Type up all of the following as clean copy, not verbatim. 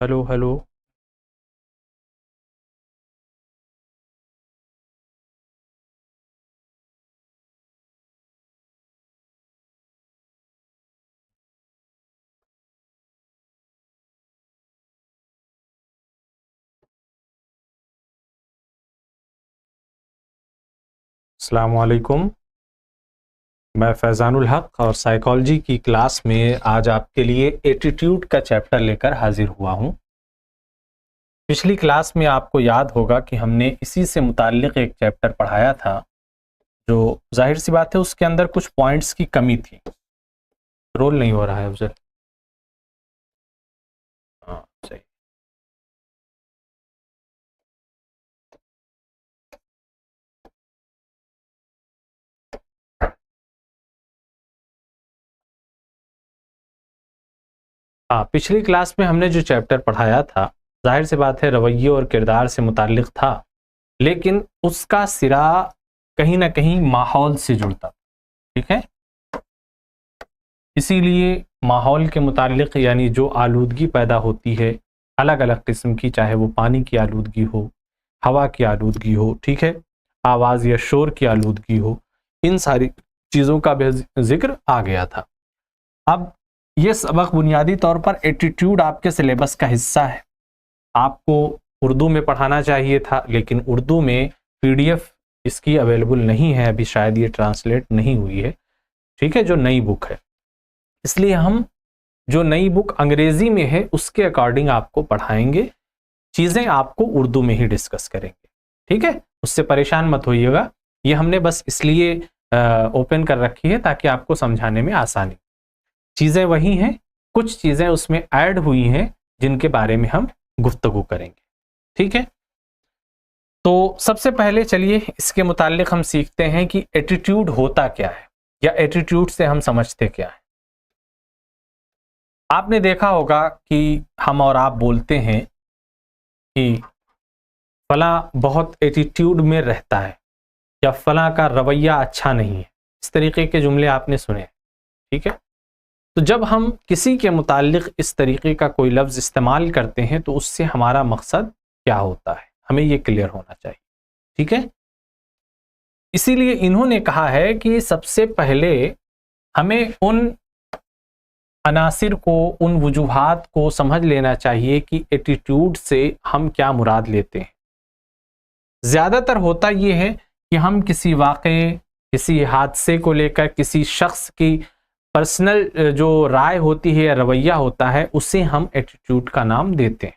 Hello hello. अस्सलाम वालेकुम। मैं फैज़ानुल हक और साइकोलॉजी की क्लास में आज आपके लिए एटीट्यूड का चैप्टर लेकर हाजिर हुआ हूं। पिछली क्लास में आपको याद होगा कि हमने इसी से मुताल्लिक़ एक चैप्टर पढ़ाया था, जो जाहिर सी बात है उसके अंदर कुछ पॉइंट्स की कमी थी। रोल नहीं हो रहा है अफजल। हाँ सही। हाँ, पिछली क्लास में हमने जो चैप्टर पढ़ाया था, जाहिर सी बात है रवैये और किरदार से मुताल्लिक़ था, लेकिन उसका सिरा कहीं ना कहीं माहौल से जुड़ता। ठीक है, इसीलिए माहौल के मुताल्लिक़ यानी जो आलूदगी पैदा होती है अलग अलग किस्म की, चाहे वो पानी की आलूदगी हो, हवा की आलूदगी हो, ठीक है, आवाज़ या शोर की आलूदगी हो, इन सारी चीज़ों का भी जिक्र आ गया था। अब ये सबक बुनियादी तौर पर एटीट्यूड आपके सिलेबस का हिस्सा है। आपको उर्दू में पढ़ाना चाहिए था, लेकिन उर्दू में पीडीएफ इसकी अवेलेबल नहीं है, अभी शायद ये ट्रांसलेट नहीं हुई है, ठीक है, जो नई बुक है। इसलिए हम जो नई बुक अंग्रेजी में है उसके अकॉर्डिंग आपको पढ़ाएंगे, चीज़ें आपको उर्दू में ही डिस्कस करेंगे, ठीक है, उससे परेशान मत होइएगा। ये हमने बस इसलिए ओपन कर रखी है ताकि आपको समझाने में आसानी। चीज़ें वही हैं, कुछ चीज़ें उसमें ऐड हुई हैं जिनके बारे में हम गुफ्तगू करेंगे, ठीक है। तो सबसे पहले चलिए इसके मुताल्लिक हम सीखते हैं कि एटीट्यूड होता क्या है, या एटीट्यूड से हम समझते क्या है। आपने देखा होगा कि हम और आप बोलते हैं कि फला बहुत एटीट्यूड में रहता है, या फला का रवैया अच्छा नहीं है, इस तरीके के जुमले आपने सुने, ठीक है। तो जब हम किसी के मुताल्लिक इस तरीके का कोई लफ्ज़ इस्तेमाल करते हैं तो उससे हमारा मकसद क्या होता है, हमें ये क्लियर होना चाहिए, ठीक है। इसीलिए इन्होंने कहा है कि सबसे पहले हमें उन अनासिर को, उन वजूहात को समझ लेना चाहिए कि एटीट्यूड से हम क्या मुराद लेते हैं। ज़्यादातर होता ये है कि हम किसी वाक़े, किसी हादसे को लेकर, किसी शख्स की पर्सनल जो राय होती है या रवैया होता है, उसे हम एटीट्यूड का नाम देते हैं,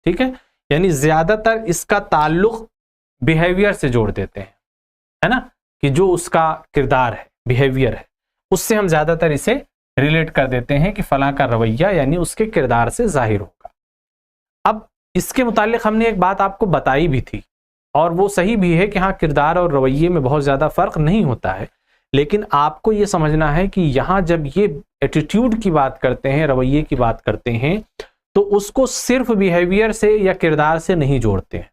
ठीक है। यानी ज़्यादातर इसका ताल्लुक़ बिहेवियर से जोड़ देते हैं, है ना, कि जो उसका किरदार है, बिहेवियर है, उससे हम ज़्यादातर इसे रिलेट कर देते हैं कि फलां का रवैया यानी उसके किरदार से जाहिर होगा। अब इसके मुतालिक हमने एक बात आपको बताई भी थी, और वो सही भी है कि हाँ, किरदार और रवैये में बहुत ज़्यादा फ़र्क नहीं होता है, लेकिन आपको ये समझना है कि यहाँ जब ये एटीट्यूड की बात करते हैं, रवैये की बात करते हैं, तो उसको सिर्फ बिहेवियर से या किरदार से नहीं जोड़ते हैं,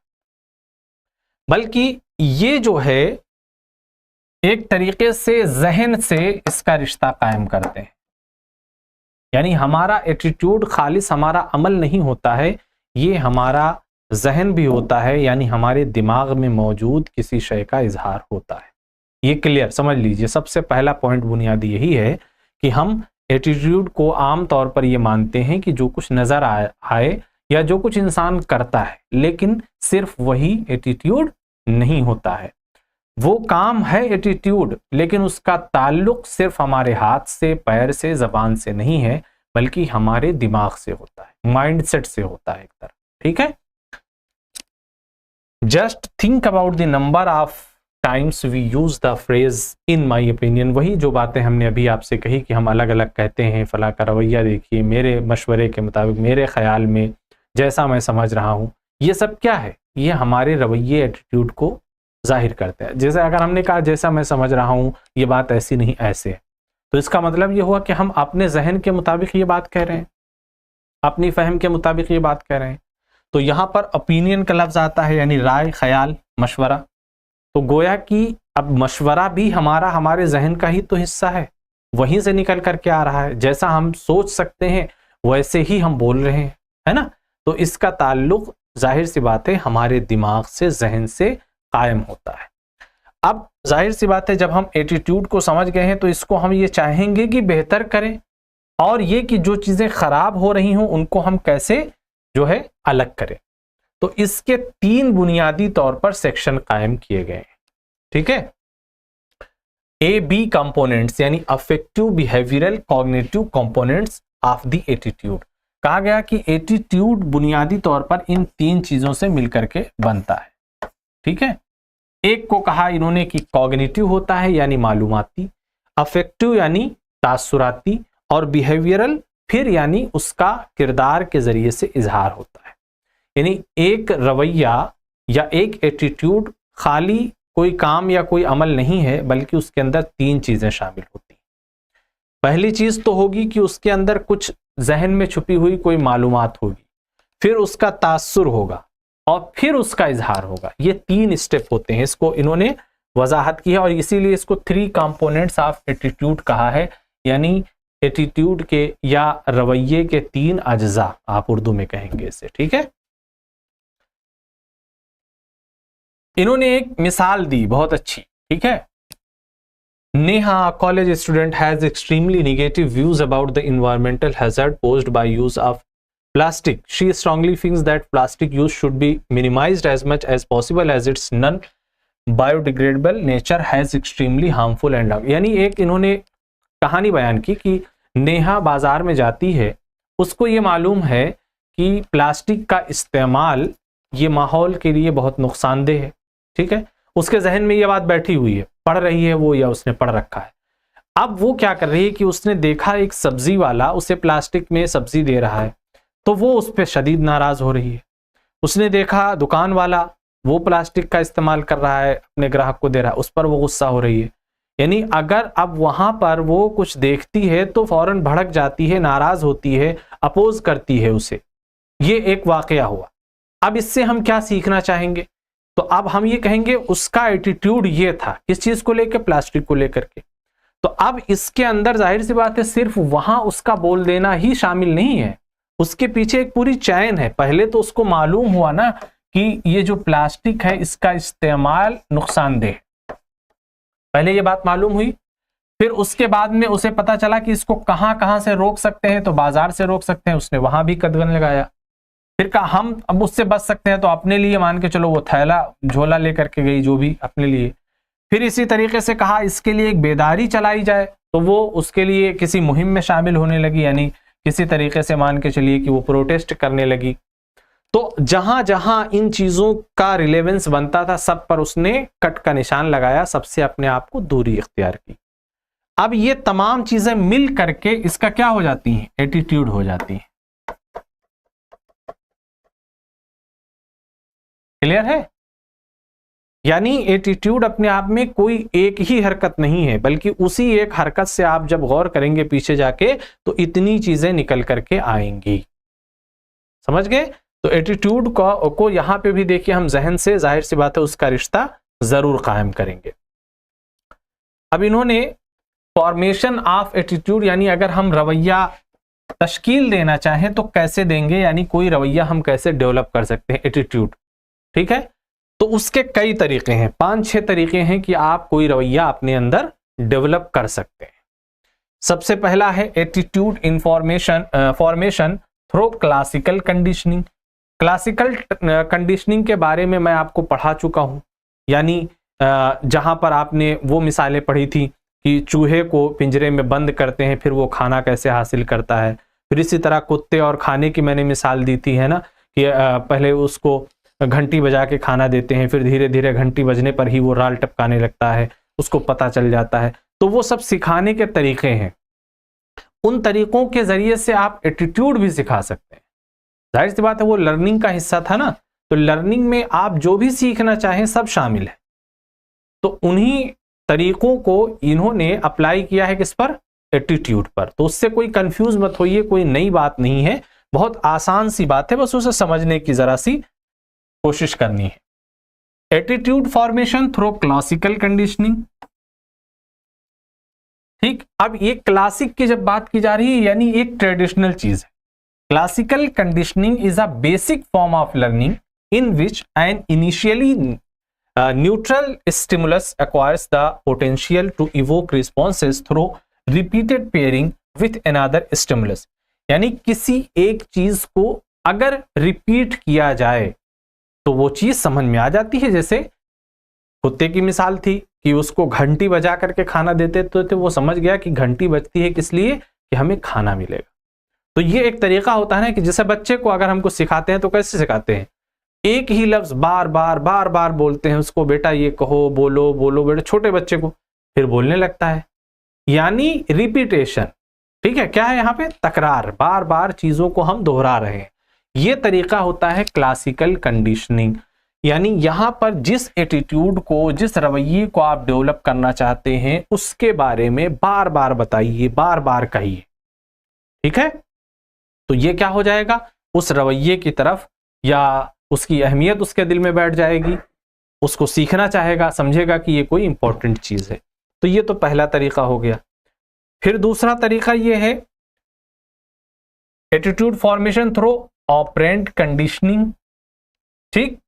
बल्कि ये जो है एक तरीके से जहन से इसका रिश्ता कायम करते हैं। यानी हमारा एटीट्यूड खालिस हमारा अमल नहीं होता है, ये हमारा जहन भी होता है, यानी हमारे दिमाग में मौजूद किसी शय का इजहार होता है। ये क्लियर समझ लीजिए। सबसे पहला पॉइंट बुनियादी यही है कि हम एटीट्यूड को आम तौर पर ये मानते हैं कि जो कुछ नज़र आए या जो कुछ इंसान करता है, लेकिन सिर्फ वही एटीट्यूड नहीं होता है। वो काम है एटीट्यूड, लेकिन उसका ताल्लुक सिर्फ हमारे हाथ से, पैर से, जबान से नहीं है, बल्कि हमारे दिमाग से होता है, माइंडसेट से होता है एक तरह, ठीक है। Just think about the number of times we use the phrase in my opinion. वही जो बातें हमने अभी आपसे कही कि हम अलग अलग कहते हैं, फला का रवैया देखिए, मेरे मशवरे के मुताबिक, मेरे ख्याल में, जैसा मैं समझ रहा हूँ, ये सब क्या है, ये हमारे रवैये, एटीट्यूड को जाहिर करते हैं। जैसे अगर हमने कहा जैसा मैं समझ रहा हूँ, ये बात ऐसी नहीं ऐसे है, तो इसका मतलब ये हुआ कि हम अपने जहन के मुताबिक ये बात कह रहे हैं, अपनी फहम के मुताबिक ये बात कह रहे हैं। तो यहाँ पर ओपिनियन का लफ्ज आता है, यानी राय, ख्याल, मशवरा। तो गोया कि अब मशवरा भी हमारा, हमारे जहन का ही तो हिस्सा है, वहीं से निकल करके आ रहा है। जैसा हम सोच सकते हैं वैसे ही हम बोल रहे हैं, है ना। तो इसका ताल्लुक जाहिर सी बात है हमारे दिमाग से, जहन से कायम होता है। अब जाहिर सी बात है जब हम एटीट्यूड को समझ गए हैं तो इसको हम ये चाहेंगे कि बेहतर करें, और ये कि जो चीजें खराब हो रही हों उनको हम कैसे जो है अलग करें। तो इसके 3 बुनियादी तौर पर सेक्शन कायम किए गए हैं, ठीक है। AB कंपोनेंट्स यानी affective, behavioural, cognitive components of the attitude. कहा गया कि एटीट्यूड बुनियादी तौर पर इन 3 चीजों से मिलकर के बनता है, ठीक है। एक को कहा इन्होंने कि कॉग्निटिव होता है यानी मालूमाती, अफेक्टिव यानी तासुराती, और बिहेवियरल फिर यानी उसका किरदार के जरिए से इजहार होता है। यानी एक रवैया या एक एटीट्यूड खाली कोई काम या कोई अमल नहीं है, बल्कि उसके अंदर 3 चीजें शामिल होती हैं। पहली चीज तो होगी कि उसके अंदर कुछ जहन में छुपी हुई कोई मालूमात होगी, फिर उसका तासुर होगा और फिर उसका इजहार होगा। ये 3 स्टेप होते हैं, इसको इन्होंने वजाहत की है और इसीलिए इसको 3 कंपोनेंट्स ऑफ एटीट्यूड कहा है, यानी एटीट्यूड के या रवैये के 3 अज्जा आप उर्दू में कहेंगे इसे, ठीक है। इन्होंने एक मिसाल दी बहुत अच्छी, ठीक है। Neha, college student, has extremely negative views about the environmental hazard posed by use of plastic. She strongly thinks that plastic use should be minimized as much as possible as its non-biodegradable nature has extremely harmful and यानी एक इन्होंने कहानी बयान की कि नेहा बाजार में जाती है, उसको ये मालूम है कि प्लास्टिक का इस्तेमाल ये माहौल के लिए बहुत नुकसानदेह है, ठीक है। उसके जहन में ये बात बैठी हुई है, पढ़ रही है वो या उसने पढ़ रखा है। अब वो क्या कर रही है कि उसने देखा एक सब्जी वाला उसे प्लास्टिक में सब्जी दे रहा है, तो वो उस पर शदीद नाराज हो रही है। उसने देखा दुकान वाला वो प्लास्टिक का इस्तेमाल कर रहा है, अपने ग्राहक को दे रहा है, उस पर वो गुस्सा हो रही है। यानी अगर अब वहां पर वो कुछ देखती है तो फौरन भड़क जाती है, नाराज होती है, अपोज करती है उसे। ये एक वाकया हुआ। अब इससे हम क्या सीखना चाहेंगे? तो अब हम ये कहेंगे उसका एटीट्यूड ये था, किस चीज को लेकर? प्लास्टिक को लेकर के। तो अब इसके अंदर जाहिर सी बात है सिर्फ वहां उसका बोल देना ही शामिल नहीं है, उसके पीछे एक पूरी चैन है। पहले तो उसको मालूम हुआ ना कि ये जो प्लास्टिक है इसका इस्तेमाल नुकसानदेह, पहले ये बात मालूम हुई। फिर उसके बाद में उसे पता चला कि इसको कहां से रोक सकते हैं, तो बाजार से रोक सकते हैं, उसने वहां भी कदम लगाया। फिर कहा हम अब उससे बच सकते हैं, तो अपने लिए मान के चलो वो थैला झोला लेकर के गई, जो भी अपने लिए। फिर इसी तरीके से कहा इसके लिए एक बेदारी चलाई जाए, तो वो उसके लिए किसी मुहिम में शामिल होने लगी, यानी किसी तरीके से मान के चलिए कि वो प्रोटेस्ट करने लगी। तो जहां जहां इन चीजों का रिलेवेंस बनता था सब पर उसने कट का निशान लगाया, सबसे अपने आप को दूरी इख्तियार की। अब ये तमाम चीजें मिल करके इसका क्या हो जाती हैं? एटीट्यूड हो जाती है। क्लियर है? यानी एटीट्यूड अपने आप में कोई एक ही हरकत नहीं है, बल्कि उसी एक हरकत से आप जब गौर करेंगे पीछे जाके तो इतनी चीजें निकल करके आएंगी। समझ गए? तो एटीट्यूड को यहां पे भी देखिए हम जहन से जाहिर सी बात है उसका रिश्ता जरूर कायम करेंगे। अब इन्होंने फॉर्मेशन ऑफ एटीट्यूड, यानी अगर हम रवैया तश्कील देना चाहें तो कैसे देंगे, यानी कोई रवैया हम कैसे डेवलप कर सकते हैं एटीट्यूड, ठीक है। तो उसके कई तरीके हैं, 5-6 तरीके हैं कि आप कोई रवैया अपने अंदर डेवलप कर सकते हैं। सबसे पहला है attitude formation through classical conditioning. Classical conditioning के बारे में मैं आपको पढ़ा चुका हूं, यानी जहां पर आपने वो मिसालें पढ़ी थी कि चूहे को पिंजरे में बंद करते हैं फिर वो खाना कैसे हासिल करता है। फिर इसी तरह कुत्ते और खाने की मैंने मिसाल दी थी, है ना, कि पहले उसको घंटी बजा के खाना देते हैं, फिर धीरे धीरे घंटी बजने पर ही वो राल टपकाने लगता है, उसको पता चल जाता है। तो वो सब सिखाने के तरीके हैं, उन तरीकों के जरिए से आप एटीट्यूड भी सिखा सकते हैं। जाहिर सी बात है वो लर्निंग का हिस्सा था ना, तो लर्निंग में आप जो भी सीखना चाहें सब शामिल है। तो उन्हीं तरीकों को इन्होंने अप्लाई किया है किस पर? एटीट्यूड पर। तो उससे कोई कंफ्यूज मत होइए, कोई नई बात नहीं है, बहुत आसान सी बात है, बस उसे समझने की जरा सी कोशिश करनी है। Attitude formation through classical conditioning, ठीक। अब ये क्लासिक की जब बात की जा रही है यानी एक ट्रेडिशनल चीज है, classical conditioning is a basic form of learning in which an initially neutral stimulus acquires the potential to evoke responses through repeated pairing with another stimulus। यानी किसी एक चीज को अगर रिपीट किया जाए तो वो चीज समझ में आ जाती है। जैसे कुत्ते की मिसाल थी कि उसको घंटी बजा करके खाना देते तो वो समझ गया कि घंटी बजती है किस लिए, कि हमें खाना मिलेगा। तो ये एक तरीका होता है ना कि जैसे बच्चे को अगर हमको सिखाते हैं तो कैसे सिखाते हैं, एक ही लफ्ज बार बार बोलते हैं उसको, बेटा ये कहो, बोलो बोलो बेटा, छोटे बच्चे को फिर बोलने लगता है, यानी रिपीटेशन। ठीक है, क्या है यहाँ पे, तकरार, बार बार चीजों को हम दोहरा रहे हैं। ये तरीका होता है क्लासिकल कंडीशनिंग। यानी यहां पर जिस एटीट्यूड को, जिस रवैये को आप डेवलप करना चाहते हैं उसके बारे में बार बार बताइए, बार बार कहिए। ठीक है, तो ये क्या हो जाएगा, उस रवैये की तरफ या उसकी अहमियत उसके दिल में बैठ जाएगी, उसको सीखना चाहेगा, समझेगा कि ये कोई इंपॉर्टेंट चीज है। तो ये तो पहला तरीका हो गया। फिर दूसरा तरीका ये है attitude formation through operant conditioning. ठीक,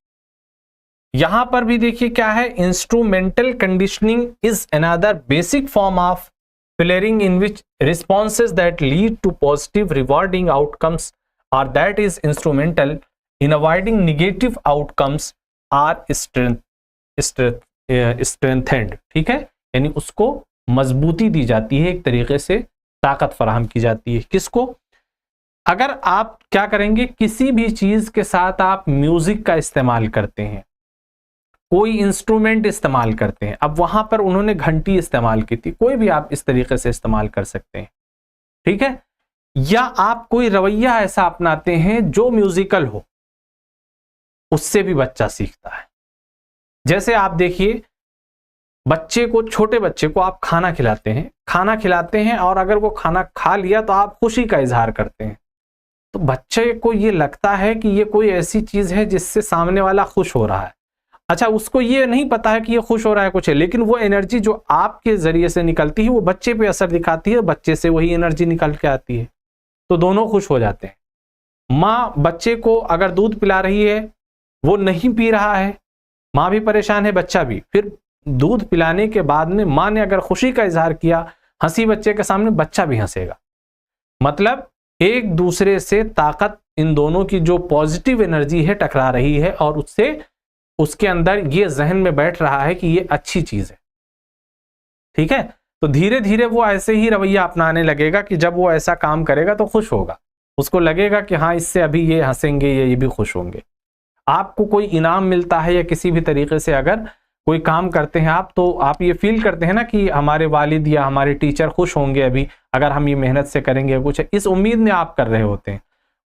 यहां पर भी देखिए क्या है, instrumental conditioning is another basic form of learning in which responses that lead to positive rewarding outcomes और that is instrumental in avoiding negative outcomes are strengthened। ठीक है, यानी उसको मजबूती दी जाती है, एक तरीके से ताकत फराहम की जाती है। किसको, अगर आप क्या करेंगे, किसी भी चीज के साथ आप म्यूजिक का इस्तेमाल करते हैं, कोई इंस्ट्रूमेंट इस्तेमाल करते हैं, अब वहां पर उन्होंने घंटी इस्तेमाल की थी, कोई भी आप इस तरीके से इस्तेमाल कर सकते हैं। ठीक है, या आप कोई रवैया ऐसा अपनाते हैं जो म्यूजिकल हो, उससे भी बच्चा सीखता है। जैसे आप देखिए, बच्चे को, छोटे बच्चे को आप खाना खिलाते हैं और अगर वो खाना खा लिया तो आप खुशी का इजहार करते हैं, तो बच्चे को ये लगता है कि ये कोई ऐसी चीज है जिससे सामने वाला खुश हो रहा है। अच्छा, उसको ये नहीं पता है कि ये खुश हो रहा है कुछ है, लेकिन वो एनर्जी जो आपके जरिए से निकलती है वो बच्चे पे असर दिखाती है, बच्चे से वही एनर्जी निकल के आती है, तो दोनों खुश हो जाते हैं। माँ बच्चे को अगर दूध पिला रही है, वो नहीं पी रहा है, माँ भी परेशान है, बच्चा भी, फिर दूध पिलाने के बाद में माँ ने अगर खुशी का इजहार किया, हंसी बच्चे के सामने, बच्चा भी हंसेगा। मतलब एक दूसरे से ताकत, इन दोनों की जो पॉजिटिव एनर्जी है टकरा रही है और उससे उसके अंदर ये जहन में बैठ रहा है कि ये अच्छी चीज है। ठीक है, तो धीरे धीरे वो ऐसे ही रवैया अपनाने लगेगा कि जब वो ऐसा काम करेगा तो खुश होगा, उसको लगेगा कि हाँ इससे अभी ये हंसेंगे, ये भी खुश होंगे। आपको कोई इनाम मिलता है या किसी भी तरीके से अगर कोई काम करते हैं आप, तो आप ये फील करते हैं ना कि हमारे वालिद या हमारे टीचर खुश होंगे अभी अगर हम ये मेहनत से करेंगे कुछ, इस उम्मीद में आप कर रहे होते हैं।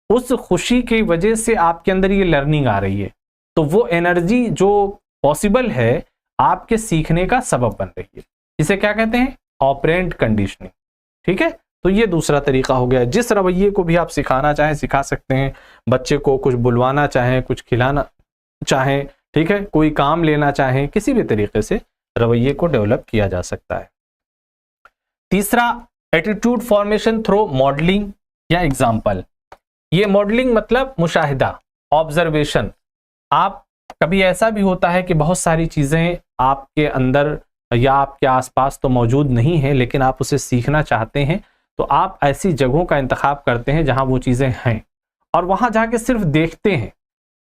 उस खुशी की वजह से आपके अंदर ये लर्निंग आ रही है, तो वो एनर्जी जो पॉसिबल है आपके सीखने का सबब बन रही है। इसे क्या कहते हैं, ऑपरेंट कंडीशनिंग। ठीक है, तो ये दूसरा तरीका हो गया। जिस रवैये को भी आप सिखाना चाहें सिखा सकते हैं, बच्चे को कुछ बुलवाना चाहें, कुछ खिलाना चाहें, ठीक है, कोई काम लेना चाहें, किसी भी तरीके से रवैये को डेवलप किया जा सकता है। तीसरा, एटीट्यूड फॉर्मेशन थ्रू मॉडलिंग या एग्जाम्पल। ये मॉडलिंग मतलब मुशाहिदा, ऑब्जर्वेशन। आप कभी ऐसा भी होता है कि बहुत सारी चीजें आपके अंदर या आपके आसपास तो मौजूद नहीं है, लेकिन आप उसे सीखना चाहते हैं, तो आप ऐसी जगहों का इंतखाब करते हैं जहां वो चीजें हैं और वहां जाके सिर्फ देखते हैं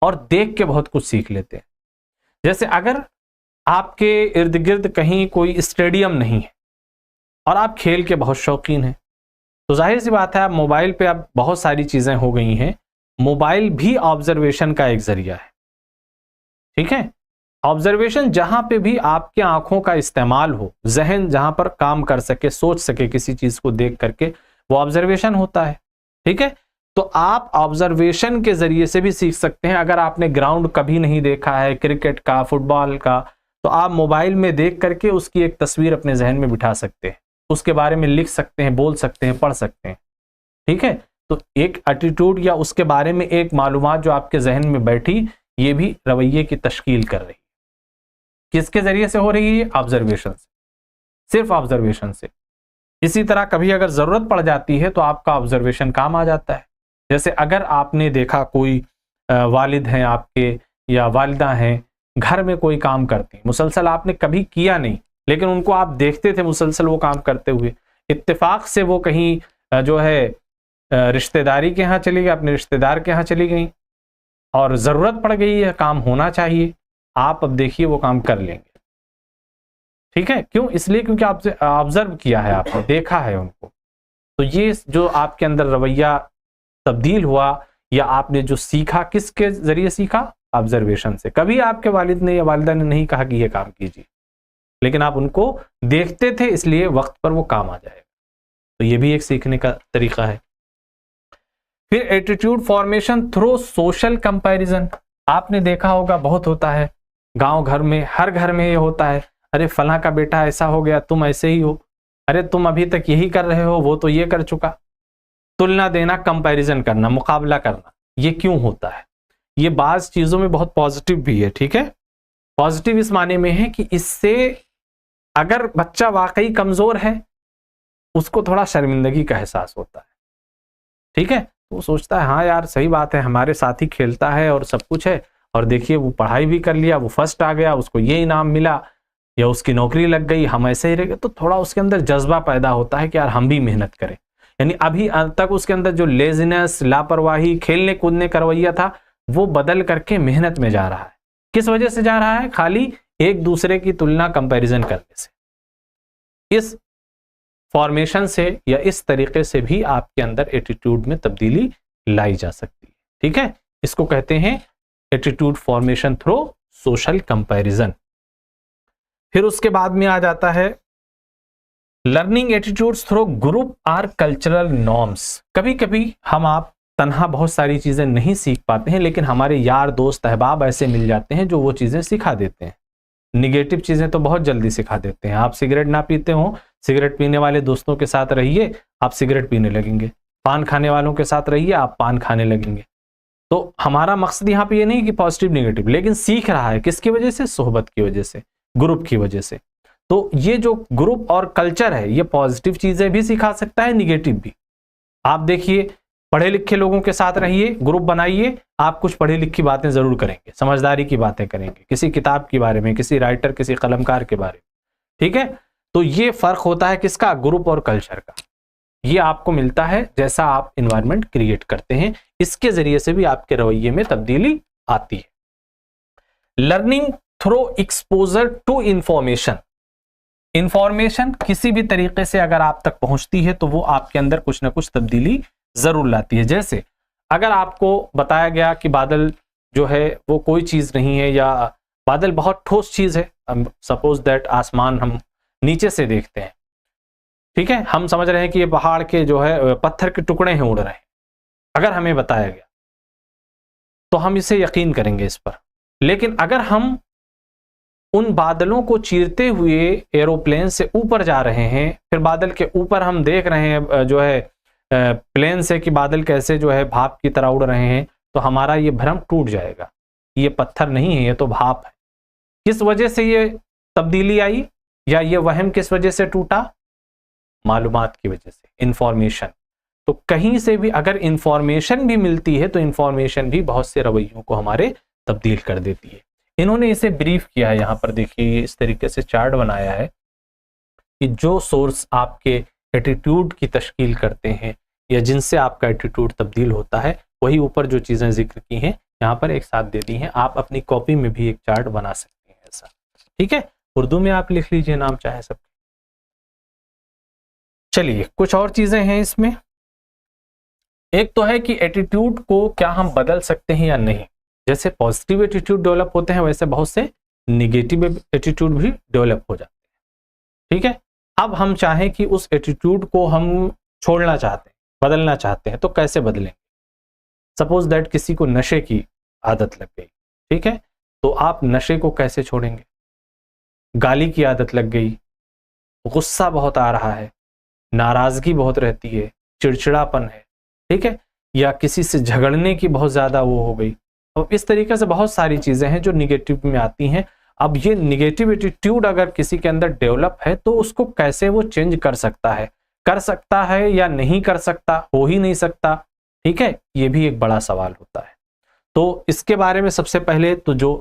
और देख के बहुत कुछ सीख लेते हैं। जैसे अगर आपके इर्द गिर्द कहीं कोई स्टेडियम नहीं है और आप खेल के बहुत शौकीन हैं, तो जाहिर सी बात है आप मोबाइल पे अब बहुत सारी चीजें हो गई हैं, मोबाइल भी ऑब्जर्वेशन का एक जरिया है। ठीक है, ऑब्जर्वेशन जहां पे भी आपके आंखों का इस्तेमाल हो, जहन जहां पर काम कर सके, सोच सके किसी चीज को देख करके, वो ऑब्जर्वेशन होता है। ठीक है, तो आप ऑब्जर्वेशन के जरिए से भी सीख सकते हैं। अगर आपने ग्राउंड कभी नहीं देखा है क्रिकेट का, फुटबॉल का, तो आप मोबाइल में देख करके उसकी एक तस्वीर अपने जहन में बिठा सकते हैं, उसके बारे में लिख सकते हैं, बोल सकते हैं, पढ़ सकते हैं। ठीक है, तो एक एटीट्यूड या उसके बारे में एक मालूमात जो आपके जहन में बैठी, ये भी रवैये की तश्कील कर रही है। किसके जरिए से हो रही है, ऑब्जर्वेशन से, सिर्फ ऑब्जर्वेशन से। इसी तरह कभी अगर जरूरत पड़ जाती है तो आपका ऑब्जर्वेशन काम आ जाता है। जैसे अगर आपने देखा कोई वालिद हैं आपके या वालिदा हैं, घर में कोई काम करती, मुसलसल आपने कभी किया नहीं, लेकिन उनको आप देखते थे मुसलसल वो काम करते हुए, इत्तेफाक से वो कहीं जो है रिश्तेदारी के यहाँ चली गई, अपने रिश्तेदार के यहाँ चली गई और ज़रूरत पड़ गई है, काम होना चाहिए, आप अब देखिए वो काम कर लेंगे। ठीक है, क्यों? इसलिए क्योंकि आपसे ऑब्जर्व किया है, आपने देखा है उनको। तो ये जो आपके अंदर रवैया तब्दील हुआ या आपने जो सीखा, किसके जरिए सीखा? ऑब्जर्वेशन से। कभी आपके वालिद ने या वालिदा ने नहीं कहा कि ये काम कीजिए, लेकिन आप उनको देखते थे, इसलिए वक्त पर वो काम आ जाएगा। तो ये भी एक सीखने का तरीका है। फिर attitude formation through social comparison. आपने देखा होगा, बहुत होता है गांव घर में, हर घर में ये होता है, अरे फला का बेटा ऐसा हो गया, तुम ऐसे ही हो, अरे तुम अभी तक यही कर रहे हो, वो तो ये कर चुका। तुलना देना, कंपैरिजन करना, मुकाबला करना, ये क्यों होता है? ये बाज चीजों में बहुत पॉजिटिव भी है। ठीक है, पॉजिटिव इस माने में है कि इससे अगर बच्चा वाकई कमजोर है, उसको थोड़ा शर्मिंदगी का एहसास होता है। ठीक है, वो सोचता है हाँ यार सही बात है, हमारे साथ ही खेलता है और सब कुछ है, और देखिए वो पढ़ाई भी कर लिया, वो फर्स्ट आ गया, उसको ये इनाम मिला या उसकी नौकरी लग गई, हम ऐसे ही रह गए। तो थोड़ा उसके अंदर जज्बा पैदा होता है कि यार हम भी मेहनत करें। यानी अभी तक उसके अंदर जो लेजीनेस, लापरवाही, खेलने कूदने का रवैया था, वो बदल करके मेहनत में जा रहा है। किस वजह से जा रहा है? खाली एक दूसरे की तुलना, कंपैरिजन करने से। इस फॉर्मेशन से या इस तरीके से भी आपके अंदर एटीट्यूड में तब्दीली लाई जा सकती है। ठीक है, इसको कहते हैं attitude formation through social comparison. फिर उसके बाद में आ जाता है learning attitudes through group or cultural norms. कभी कभी हम आप तन्हा बहुत सारी चीजें नहीं सीख पाते हैं, लेकिन हमारे यार दोस्त अहबाब ऐसे मिल जाते हैं जो वो चीजें सिखा देते हैं। निगेटिव चीजें तो बहुत जल्दी सिखा देते हैं। आप सिगरेट ना पीते हो, सिगरेट पीने वाले दोस्तों के साथ रहिए, आप सिगरेट पीने लगेंगे। पान खाने वालों के साथ रहिए, आप पान खाने लगेंगे। तो हमारा मकसद यहाँ पे ये नहीं कि पॉजिटिव निगेटिव, लेकिन सीख रहा है किसकी वजह से? सोहबत की वजह से, ग्रुप की वजह से। तो ये जो ग्रुप और कल्चर है, ये पॉजिटिव चीजें भी सिखा सकता है, निगेटिव भी। आप देखिए, पढ़े लिखे लोगों के साथ रहिए, ग्रुप बनाइए, आप कुछ पढ़ी लिखी बातें जरूर करेंगे, समझदारी की बातें करेंगे, किसी किताब के बारे में, किसी राइटर, किसी कलमकार के बारे में। ठीक है, तो ये फर्क होता है किसका? ग्रुप और कल्चर का। ये आपको मिलता है जैसा आप इन्वायरमेंट क्रिएट करते हैं, इसके जरिए से भी आपके रवैये में तब्दीली आती है। Learning through exposure to information. Information किसी भी तरीके से अगर आप तक पहुंचती है तो वो आपके अंदर कुछ ना कुछ तब्दीली जरूर लाती है। जैसे अगर आपको बताया गया कि बादल जो है वो कोई चीज नहीं है, या बादल बहुत ठोस चीज है, सपोज दैट आसमान हम नीचे से देखते हैं, ठीक है, हम समझ रहे हैं कि ये पहाड़ के जो है पत्थर के टुकड़े हैं, उड़ रहे हैं। अगर हमें बताया गया तो हम इसे यकीन करेंगे इस पर। लेकिन अगर हम उन बादलों को चीरते हुए एरोप्लेन से ऊपर जा रहे हैं, फिर बादल के ऊपर हम देख रहे हैं जो है प्लेन से कि बादल कैसे जो है भाप की तरह उड़ रहे हैं, तो हमारा ये भ्रम टूट जाएगा। ये पत्थर नहीं है, ये तो भाप है। किस वजह से ये तब्दीली आई या ये वहम किस वजह से टूटा? मालूमात की वजह से, इंफॉर्मेशन। तो कहीं से भी अगर इंफॉर्मेशन भी मिलती है तो इंफॉर्मेशन भी बहुत से रवैयों को हमारे तब्दील कर देती है। इन्होंने इसे ब्रीफ किया है, यहाँ पर देखिए इस तरीके से चार्ट बनाया है कि जो सोर्स आपके एटीट्यूड की तश्कील करते हैं या जिनसे आपका एटीट्यूड तब्दील होता है, वही ऊपर जो चीजें जिक्र की हैं यहाँ पर एक साथ दे दी हैं। आप अपनी कॉपी में भी एक चार्ट बना सकते हैं ऐसा। ठीक है, उर्दू में आप लिख लीजिए नाम चाहे सबके। चलिए, कुछ और चीजें हैं इसमें। एक तो है कि एटीट्यूड को क्या हम बदल सकते हैं या नहीं। जैसे पॉजिटिव एटीट्यूड डेवलप होते हैं, वैसे बहुत से निगेटिव एटीट्यूड भी डेवलप हो जाते हैं। ठीक है, अब हम चाहें कि उस एटीट्यूड को हम छोड़ना चाहते हैं, बदलना चाहते हैं, तो कैसे बदलेंगे? सपोज दैट किसी को नशे की आदत लग गई, ठीक है, तो आप नशे को कैसे छोड़ेंगे? गाली की आदत लग गई, गुस्सा बहुत आ रहा है, नाराजगी बहुत रहती है, चिड़चिड़ापन है, ठीक है, या किसी से झगड़ने की बहुत ज्यादा वो हो गई। अब इस तरीके से बहुत सारी चीजें हैं जो निगेटिव में आती हैं। अब ये निगेटिव एटीट्यूड अगर किसी के अंदर डेवलप है तो उसको कैसे वो चेंज कर सकता है या नहीं कर सकता, हो ही नहीं सकता। ठीक है, ये भी एक बड़ा सवाल होता है। तो इसके बारे में सबसे पहले तो जो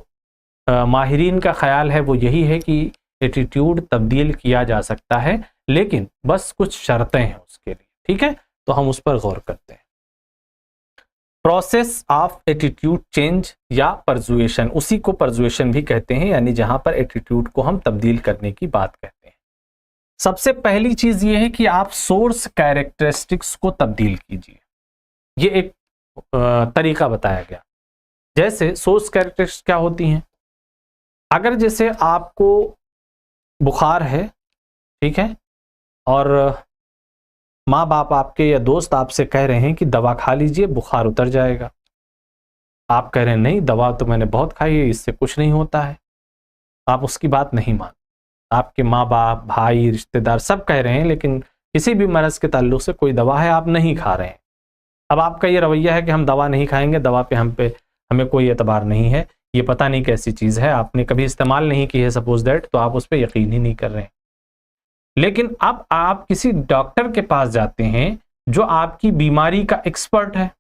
माहिरीन का ख्याल है वो यही है कि एटीट्यूड तब्दील किया जा सकता है, लेकिन बस कुछ शर्तें हैं उसके लिए। ठीक है, तो हम उस पर गौर करते हैं। प्रोसेस ऑफ एटीट्यूड चेंज या परजुएशन, उसी को परजुएशन भी कहते हैं, यानी जहां पर एटीट्यूड को हम तब्दील करने की बात कहते हैं। सबसे पहली चीज ये है कि आप सोर्स कैरेक्टरिस्टिक्स को तब्दील कीजिए। ये एक तरीका बताया गया। जैसे सोर्स कैरेक्टरिस्टिक्स क्या होती हैं? अगर जैसे आपको बुखार है, ठीक है, और माँ बाप आपके या दोस्त आपसे कह रहे हैं कि दवा खा लीजिए बुखार उतर जाएगा, आप कह रहे हैं नहीं दवा तो मैंने बहुत खाई है, इससे कुछ नहीं होता है, आप उसकी बात नहीं मान। आपके माँ बाप, भाई, रिश्तेदार सब कह रहे हैं, लेकिन किसी भी मरज के ताल्लुक से कोई दवा है आप नहीं खा रहे हैं। अब आपका ये रवैया है कि हम दवा नहीं खाएंगे, दवा पे हमें कोई एतबार नहीं है, ये पता नहीं कैसी चीज है, आपने कभी इस्तेमाल नहीं की है सपोज दैट, तो आप उस पर यकीन ही नहीं कर रहे हैं। लेकिन अब आप किसी डॉक्टर के पास जाते हैं जो आपकी बीमारी का एक्सपर्ट है,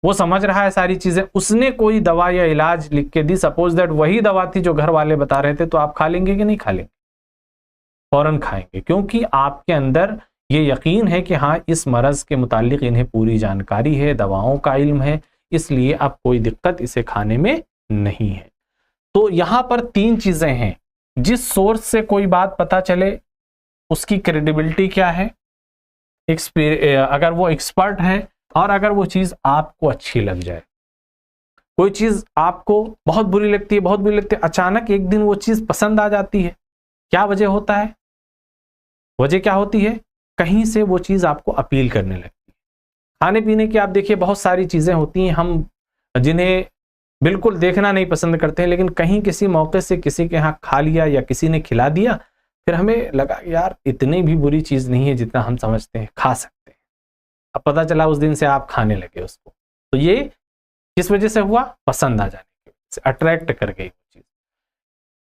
वो समझ रहा है सारी चीजें, उसने कोई दवा या इलाज लिख के दी, सपोज दैट वही दवा थी जो घर वाले बता रहे थे, तो आप खा लेंगे कि नहीं खा लेंगे? फौरन खाएंगे, क्योंकि आपके अंदर ये यकीन है कि हाँ इस मरज के मुतालिक इन्हें पूरी जानकारी है, दवाओं का इल्म है, इसलिए अब कोई दिक्कत इसे खाने में नहीं है। तो यहां पर तीन चीजें हैं। जिस सोर्स से कोई बात पता चले उसकी क्रेडिबिलिटी क्या है, अगर वो एक्सपर्ट है, और अगर वो चीज आपको अच्छी लग जाए। कोई चीज आपको बहुत बुरी लगती है, बहुत बुरी लगती है, अचानक एक दिन वो चीज पसंद आ जाती है, क्या वजह होता है? वजह क्या होती है? कहीं से वो चीज आपको अपील करने लगती है। खाने पीने की आप देखिए बहुत सारी चीजें होती हैं हम जिन्हें बिल्कुल देखना नहीं पसंद करते हैं, लेकिन कहीं किसी मौके से किसी के यहाँ खा लिया या किसी ने खिला दिया, फिर हमें लगा यार इतनी भी बुरी चीज नहीं है जितना हम समझते हैं, खा सकते हैं। अब पता चला उस दिन से आप खाने लगे उसको, तो ये किस वजह से हुआ? पसंद आ जाने की वजह से, अट्रैक्ट कर गई वो चीज।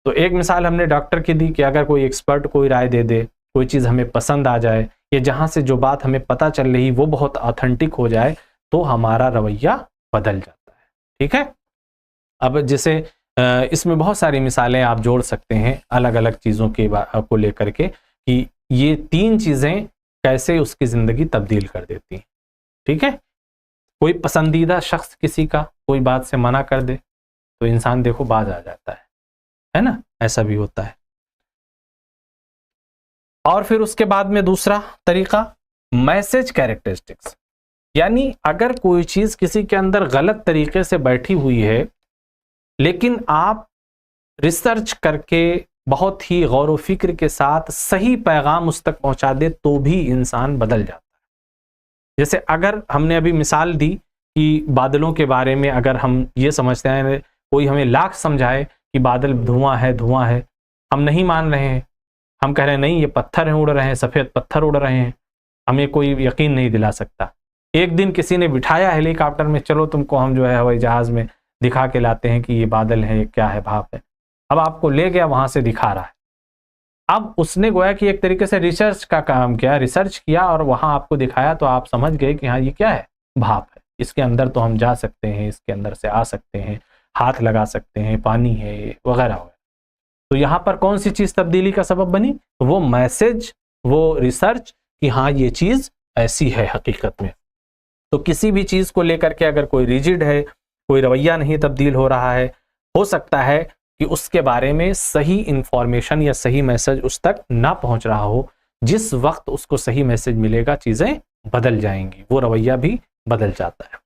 तो एक मिसाल हमने डॉक्टर की दी कि अगर कोई एक्सपर्ट कोई राय दे दे, कोई चीज हमें पसंद आ जाए, या जहां से जो बात हमें पता चल रही वो बहुत ऑथेंटिक हो जाए, तो हमारा रवैया बदल जाता है। ठीक है, अब जैसे इसमें बहुत सारी मिसालें आप जोड़ सकते हैं अलग अलग चीजों के को लेकर के, कि ये तीन चीजें कैसे उसकी जिंदगी तब्दील कर देती हैं। ठीक है, कोई पसंदीदा शख्स किसी का कोई बात से मना कर दे तो इंसान देखो बाज आ जाता है ना, ऐसा भी होता है। और फिर उसके बाद में दूसरा तरीका मैसेज कैरेक्टरिस्टिक्स, यानी अगर कोई चीज किसी के अंदर गलत तरीके से बैठी हुई है, लेकिन आप रिसर्च करके बहुत ही गौर व फिक्र के साथ सही पैगाम उस तक पहुंचा दे, तो भी इंसान बदल जाता है। जैसे अगर हमने अभी मिसाल दी कि बादलों के बारे में, अगर हम ये समझते हैं, कोई हमें लाख समझाए कि बादल धुआं है धुआं है, हम नहीं मान रहे हैं, हम कह रहे हैं नहीं ये पत्थर हैं उड़ रहे हैं, सफेद पत्थर उड़ रहे हैं, हमें कोई यकीन नहीं दिला सकता। एक दिन किसी ने बिठाया हेलीकॉप्टर में, चलो तुमको हम जो है हवाई जहाज में दिखा के लाते हैं कि ये बादल है, क्या है, भाप है। अब आपको ले गया वहां से दिखा रहा है, अब उसने गोया कि एक तरीके से रिसर्च का काम किया, रिसर्च किया और वहां आपको दिखाया, तो आप समझ गए कि हाँ ये क्या है, भाप है, इसके अंदर तो हम जा सकते हैं, इसके अंदर से आ सकते हैं, हाथ लगा सकते हैं, पानी है वगैरह वगैरह। तो यहाँ पर कौन सी चीज तब्दीली का सबब बनी? वो मैसेज, वो रिसर्च कि हाँ ये चीज ऐसी है हकीकत में। तो किसी भी चीज को लेकर के अगर कोई रिजिड है, कोई रवैया नहीं तब्दील हो रहा है, हो सकता है कि उसके बारे में सही इंफॉर्मेशन या सही मैसेज उस तक ना पहुंच रहा हो। जिस वक्त उसको सही मैसेज मिलेगा चीजें बदल जाएंगी, वो रवैया भी बदल जाता है।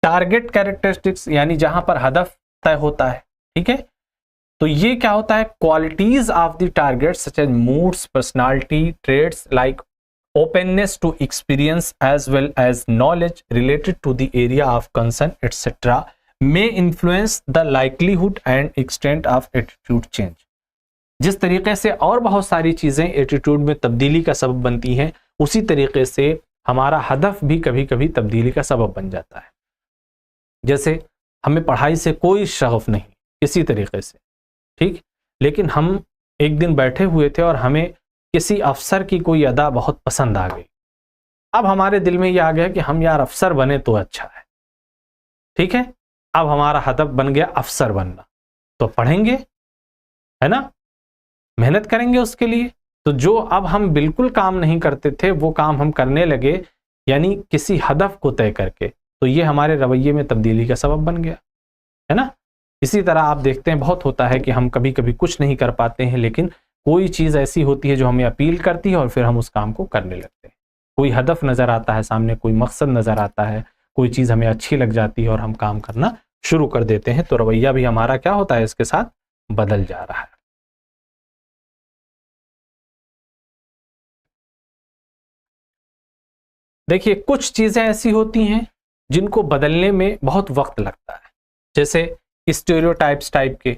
टारगेट कैरेक्टरिस्टिक्स, यानी जहां पर हदफ तय होता है। ठीक है, तो ये क्या होता है? Qualities of the target such as moods, personality traits like openness to experience as well as knowledge related to the area of concern etc may influence the likelihood and extent of attitude change। जिस तरीके से और बहुत सारी चीजें attitude में तब्दीली का सबब बनती हैं, उसी तरीके से हमारा हदफ भी कभी कभी तब्दीली का सबब बन जाता है। जैसे हमें पढ़ाई से कोई शगफ नहीं किसी तरीके से, ठीक, लेकिन हम एक दिन बैठे हुए थे और हमें किसी अफसर की कोई अदा बहुत पसंद आ गई, अब हमारे दिल में ये आ गया कि हम यार अफसर बने तो अच्छा है, ठीक है, अब हमारा हदफ बन गया अफसर बनना, तो पढ़ेंगे, है ना, मेहनत करेंगे उसके लिए। तो जो अब हम बिल्कुल काम नहीं करते थे वो काम हम करने लगे, यानी किसी हदफ को तय करके, तो ये हमारे रवैये में तब्दीली का सबब बन गया, है ना। इसी तरह आप देखते हैं बहुत होता है कि हम कभी कभी कुछ नहीं कर पाते हैं, लेकिन कोई चीज़ ऐसी होती है जो हमें अपील करती है और फिर हम उस काम को करने लगते हैं। कोई हदफ नज़र आता है सामने, कोई मकसद नज़र आता है, कोई चीज़ हमें अच्छी लग जाती है और हम काम करना शुरू कर देते हैं, तो रवैया भी हमारा क्या होता है, इसके साथ बदल जा रहा है। देखिए कुछ चीज़ें ऐसी होती हैं जिनको बदलने में बहुत वक्त लगता है, जैसे स्टेरियोटाइप्स टाइप के।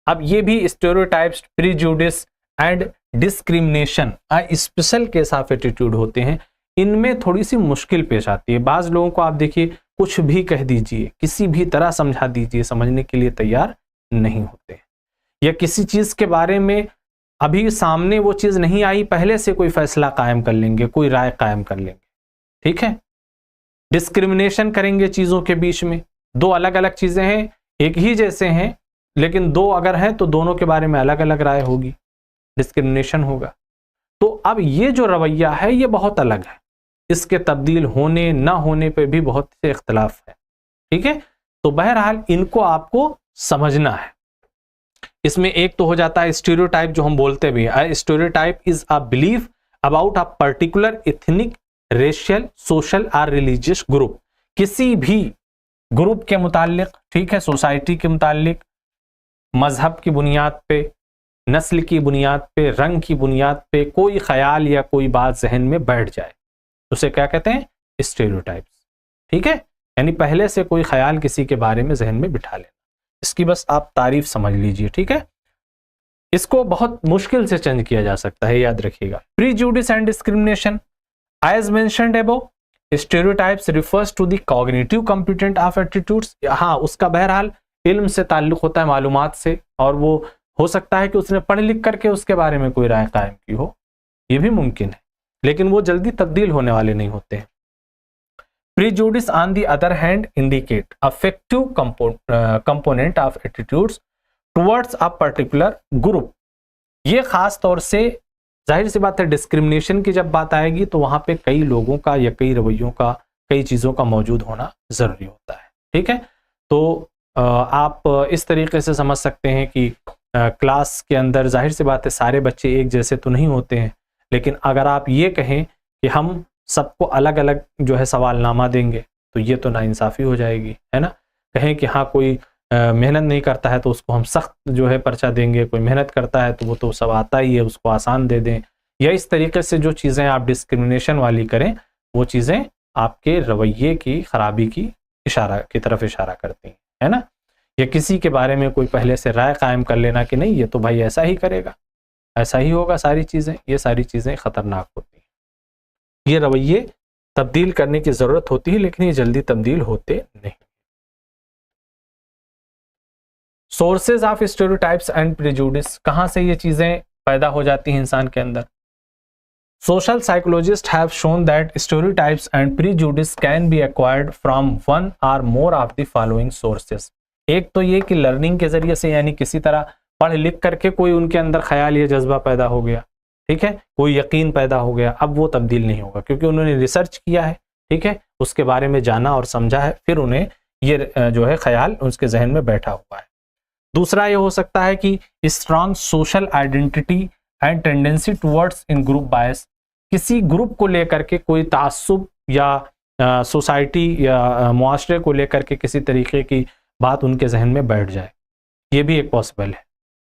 अब ये भी stereotypes, prejudice and discrimination special case of attitude होते हैं, इनमें थोड़ी सी मुश्किल पेश आती है। बाज़ लोगों को आप देखिए कुछ भी कह दीजिए, किसी भी तरह समझा दीजिए, समझने के लिए तैयार नहीं होते, या किसी चीज़ के बारे में अभी सामने वो चीज़ नहीं आई, पहले से कोई फैसला कायम कर लेंगे, कोई राय कायम कर लेंगे, ठीक है। डिस्क्रिमिनेशन करेंगे चीज़ों के बीच में, दो अलग अलग चीज़ें हैं, एक ही जैसे हैं, लेकिन दो अगर हैं तो दोनों के बारे में अलग अलग राय होगी, डिस्क्रिमिनेशन होगा। तो अब ये जो रवैया है ये बहुत अलग है, इसके तब्दील होने ना होने पे भी बहुत से इख्तलाफ है, ठीक है। तो बहरहाल इनको आपको समझना है। इसमें एक तो हो जाता है स्टीरियोटाइप, जो हम बोलते भी हैं, stereotype is a belief about a particular ethnic, racial, social और रिलीजियस ग्रुप। किसी भी ग्रुप के मुतालिक, ठीक है, सोसाइटी के मुतालिक, मजहब की बुनियाद पे, नस्ल की बुनियाद पे, रंग की बुनियाद पे कोई ख्याल या कोई बात जहन में बैठ जाए, उसे क्या कहते हैं, स्टीरियोटाइप्स, ठीक है। यानी पहले से कोई ख्याल किसी के बारे में जहन में बिठा लेना, इसकी बस आप तारीफ समझ लीजिए, ठीक है। इसको बहुत मुश्किल से चेंज किया जा सकता है, याद रखिएगा। Prejudice and discrimination as mentioned above, stereotypes refers to the cognitive component of attitudes। हाँ, उसका बहरहाल इल्म से ताल्लुक होता है, मालूमात से, और वो हो सकता है कि उसने पढ़ लिख करके उसके बारे में कोई राय कायम की हो, ये भी मुमकिन है, लेकिन वो जल्दी तब्दील होने वाले नहीं होते हैं। Prejudice on the other hand indicate affective component of attitudes towards a particular group। ये खास तौर से जाहिर सी बात है डिस्क्रिमिनेशन की जब बात आएगी तो वहां पे कई लोगों का या कई रवैयों का, कई चीज़ों का मौजूद होना ज़रूरी होता है, ठीक है। तो आप इस तरीके से समझ सकते हैं कि क्लास के अंदर जाहिर सी बात है सारे बच्चे एक जैसे तो नहीं होते हैं, लेकिन अगर आप ये कहें कि हम सबको अलग अलग जो है सवालनामा देंगे तो ये तो नाइंसाफ़ी हो जाएगी, है ना। कहें कि हाँ कोई मेहनत नहीं करता है तो उसको हम सख्त जो है पर्चा देंगे, कोई मेहनत करता है तो वो तो सब आता ही है, उसको आसान दे दें, या इस तरीके से जो चीज़ें आप डिस्क्रिमिनेशन वाली करें वो चीज़ें आपके रवैये की खराबी की तरफ इशारा करती हैं, है ना। या किसी के बारे में कोई पहले से राय कायम कर लेना कि नहीं ये तो भाई ऐसा ही करेगा, ऐसा ही होगा सारी चीज़ें, ये सारी चीज़ें ख़तरनाक होती हैं। ये रवैये तब्दील करने की ज़रूरत होती है, लेकिन ये जल्दी तब्दील होते नहीं। Sources of stereotypes and prejudice, कहाँ से ये चीज़ें पैदा हो जाती हैं इंसान के अंदर। Social psychologists have shown that stereotypes and prejudice can be acquired from one or more of the following sources. एक तो ये कि लर्निंग के जरिए से, यानी किसी तरह पढ़ लिख करके कोई उनके अंदर ख्याल या जज्बा पैदा हो गया, ठीक है, कोई यकीन पैदा हो गया, अब वो तब्दील नहीं होगा क्योंकि उन्होंने रिसर्च किया है, ठीक है, उसके बारे में जाना और समझा है, फिर उन्हें ये जो है ख्याल उसके जहन में बैठा हुआ है। दूसरा ये हो सकता है कि strong social identity and tendency towards in group bias, किसी ग्रुप को लेकर के कोई तासुब या सोसाइटी या मुआशरे को लेकर के किसी तरीके की बात उनके जहन में बैठ जाए, ये भी एक पॉसिबल है,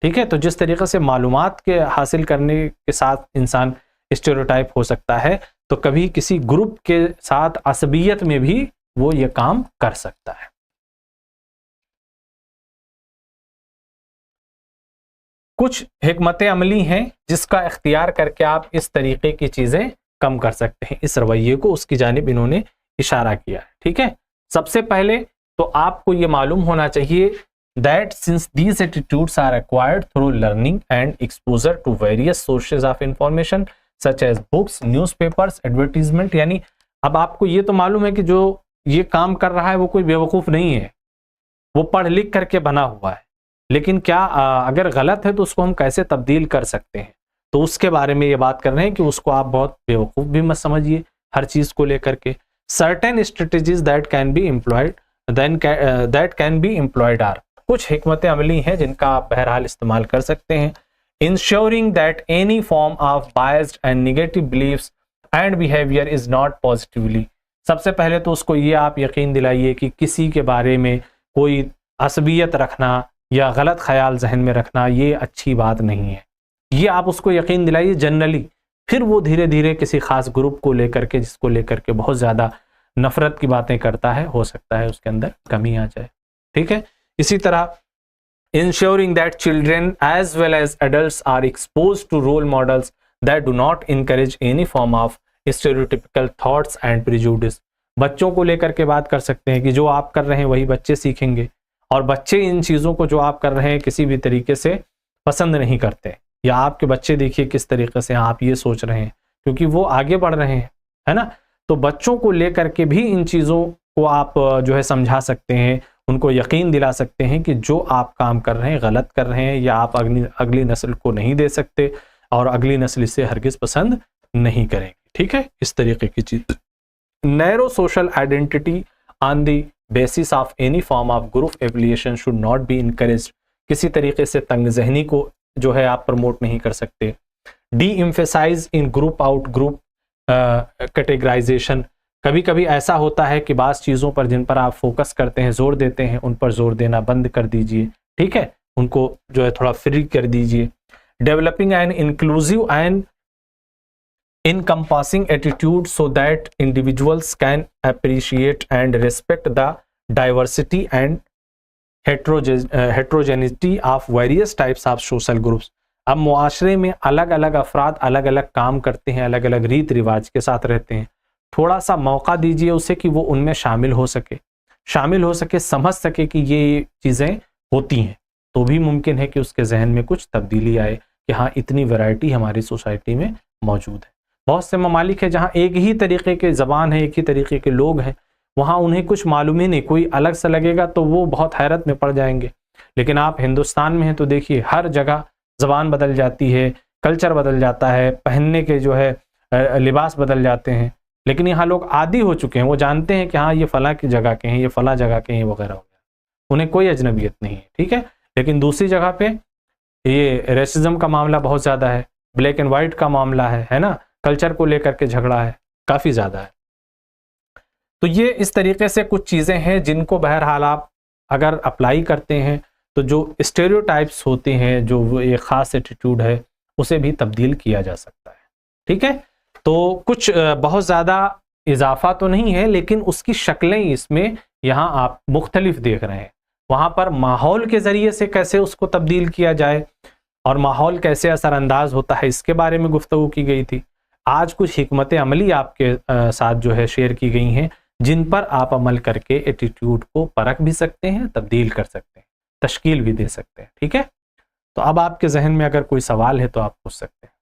ठीक है। तो जिस तरीके से मालूमात के हासिल करने के साथ इंसान स्टेरियोटाइप हो सकता है, तो कभी किसी ग्रुप के साथ असबियत में भी वो ये काम कर सकता है। कुछ हिकमत अमली हैं जिसका इख्तियार करके आप इस तरीके की चीज़ें कम कर सकते हैं, इस रवैये को उसकी जानिब इन्होंने इशारा किया है, ठीक है। सबसे पहले तो आपको ये मालूम होना चाहिए that since these attitudes are acquired through learning and exposure to various sources of information such as books, newspapers, advertisement, यानी अब आपको ये तो मालूम है कि जो ये काम कर रहा है वो कोई बेवकूफ नहीं है, वो पढ़ लिख करके बना हुआ है, लेकिन क्या अगर गलत है तो उसको हम कैसे तब्दील कर सकते हैं, तो उसके बारे में ये बात कर रहे हैं कि उसको आप बहुत बेवकूफ भी मत समझिए हर चीज को लेकर के। Certain strategies that can be employed that can be employed are, कुछ हिकमत अमली हैं जिनका आप बहरहाल इस्तेमाल कर सकते हैं। Ensuring that any form of biased and negative beliefs and behaviour is not positively, सबसे पहले तो उसको ये आप यकीन दिलाइए कि किसी के बारे में कोई असबियत रखना या गलत ख्याल जहन में रखना ये अच्छी बात नहीं है, ये आप उसको यकीन दिलाइए जनरली। फिर वो धीरे धीरे किसी खास ग्रुप को लेकर के, जिसको लेकर के बहुत ज़्यादा नफरत की बातें करता है, हो सकता है उसके अंदर कमी आ जाए, ठीक है। इसी तरह ensuring that children as well as adults are exposed to role models that do not encourage any form of stereotypical thoughts and prejudice, बच्चों को लेकर के बात कर सकते हैं कि जो आप कर रहे हैं वही बच्चे सीखेंगे, और बच्चे इन चीज़ों को जो आप कर रहे हैं किसी भी तरीके से पसंद नहीं करते, या आपके बच्चे देखिए किस तरीके से आप ये सोच रहे हैं, क्योंकि वो आगे बढ़ रहे हैं, है ना। तो बच्चों को लेकर के भी इन चीज़ों को आप जो है समझा सकते हैं, उनको यकीन दिला सकते हैं कि जो आप काम कर रहे हैं गलत कर रहे हैं, या आप अगली नस्ल को नहीं दे सकते, और अगली नस्ल इसे हरगिज पसंद नहीं करेंगे, ठीक है। इस तरीके की चीज। Narrow social identity on the basis of any form of group affiliation should not be encouraged, किसी तरीके से तंग जहनी को जो है आप प्रमोट नहीं कर सकते। डी एम्फेसाइज इन ग्रुप आउट ग्रुप कैटेगराइजेशन, कभी कभी ऐसा होता है कि बाज़ चीज़ों पर जिन पर आप फोकस करते हैं, जोर देते हैं, उन पर जोर देना बंद कर दीजिए, ठीक है, उनको जो है थोड़ा फ्री कर दीजिए। Developing an inclusive and encompassing attitude so that individuals can appreciate and respect the diversity and heterogeneity of various types of social groups। अब मुआशरे में अलग अलग अफराद अलग अलग काम करते हैं, अलग अलग रीत रिवाज के साथ रहते हैं, थोड़ा सा मौका दीजिए उसे कि वो उनमें शामिल हो सके, समझ सके कि ये चीज़ें होती हैं, तो भी मुमकिन है कि उसके जहन में कुछ तब्दीली आए कि हाँ इतनी वैरायटी हमारी सोसाइटी में मौजूद है। बहुत से ममालिक है जहाँ एक ही तरीके के ज़बान है, एक ही तरीके के लोग हैं, वहाँ उन्हें कुछ मालूम ही नहीं, कोई अलग सा लगेगा तो वो बहुत हैरत में पड़ जाएंगे। लेकिन आप हिंदुस्तान में हैं तो देखिए हर जगह ज़बान बदल जाती है, कल्चर बदल जाता है, पहनने के जो है लिबास बदल जाते हैं, लेकिन यहाँ लोग आदी हो चुके हैं, वो जानते हैं कि हाँ ये फ़लाँ की जगह के हैं, ये फ़लाँ जगह के हैं वगैरह वगैरह, उन्हें कोई अजनबियत नहीं है, ठीक है। लेकिन दूसरी जगह पे ये रेसिज्म का मामला बहुत ज़्यादा है, ब्लैक एंड वाइट का मामला है ना, कल्चर को लेकर के झगड़ा है, काफ़ी ज़्यादा है। तो ये इस तरीके से कुछ चीज़ें हैं जिनको बहरहाल आप अगर अप्लाई करते हैं तो जो स्टेरियोटाइप्स होते हैं, जो एक ख़ास एटीट्यूड है, उसे भी तब्दील किया जा सकता है, ठीक है। तो कुछ बहुत ज़्यादा इजाफा तो नहीं है, लेकिन उसकी शक्लें इसमें यहाँ आप मुख्तलिफ देख रहे हैं। वहाँ पर माहौल के ज़रिए से कैसे उसको तब्दील किया जाए और माहौल कैसे असरअंदाज होता है, इसके बारे में गुफ्तगू की गई थी। आज कुछ हिकमत अमली आपके साथ जो है शेयर की गई हैं, जिन पर आप अमल करके एटीट्यूड को परख भी सकते हैं, तब्दील कर सकते हैं, तश्कील भी दे सकते हैं, ठीक है। तो अब आपके जहन में अगर कोई सवाल है तो आप पूछ सकते हैं।